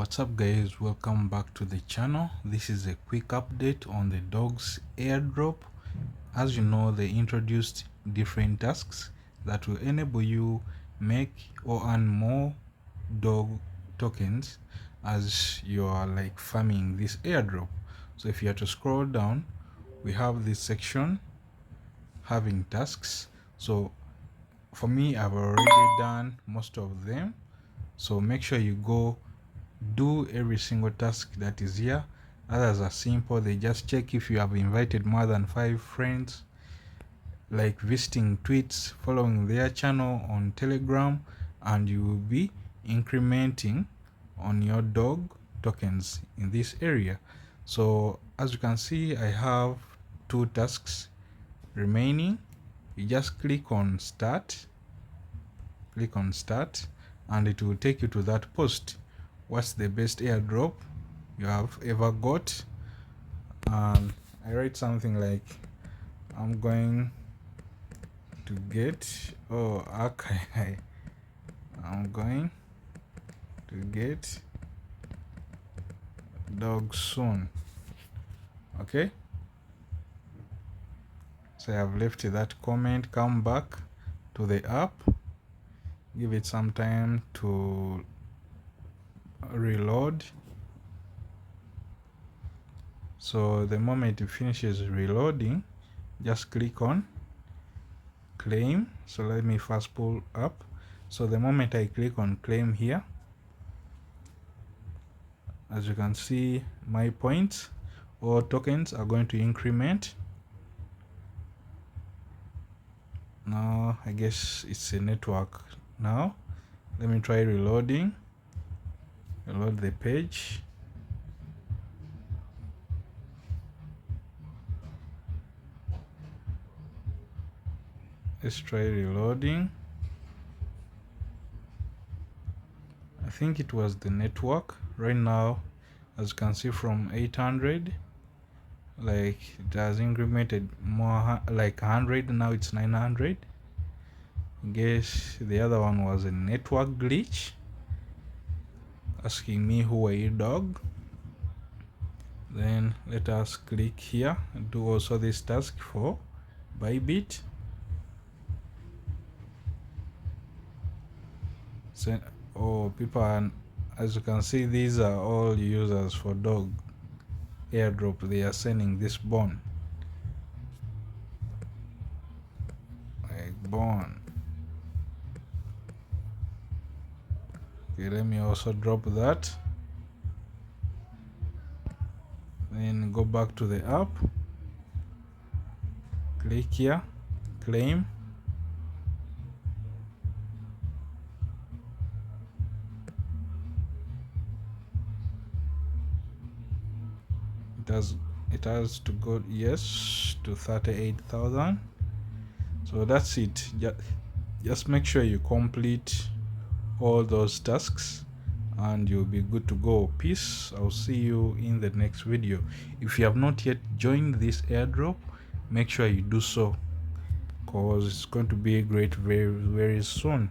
What's up guys, welcome back to the channel. This is a quick update on the dogs airdrop. As you know, they introduced different tasks that will enable you make or earn more dog tokens as you are like farming this airdrop. So if you have to scroll down, we have this section having tasks. So for me, I've already done most of them, so make sure you go do every single task that is here. Others are simple. They just check if you have invited more than 5 friends, like visiting tweets, following their channel on Telegram, and you will be incrementing on your dog tokens in this area. So as you can see, I have 2 tasks remaining. You just click on start, and it will take you to that post. What's the best airdrop you have ever got? And I write something like, I'm going to get, I'm going to get dog soon. Okay, so I have left that comment. Come back to the app, give it some time to reload. So the moment it finishes reloading, just click on claim. So let me fast pull up. So the moment I click on claim here, as you can see, my points or tokens are going to increment. Now I guess it's a network. Now let me try reload the page. Let's try reloading. I think it was the network. Right now, as you can see, from 800, like it has incremented more, like 100. Now it's 900. I guess the other one was a network glitch, asking me who are you, dog. Then let us click here and do also this task for Bybit. So, people are, as you can see, these are all users for dog airdrop. They are sending this bone, like bone. Okay, let me also drop that. Then go back to the app, click here, claim. It has to go yes to 38,000. So that's it. Just make sure you complete all those tasks and you'll be good to go. Peace. I'll see you in the next video. If you have not yet joined this airdrop, make sure you do so, because it's going to be great very soon.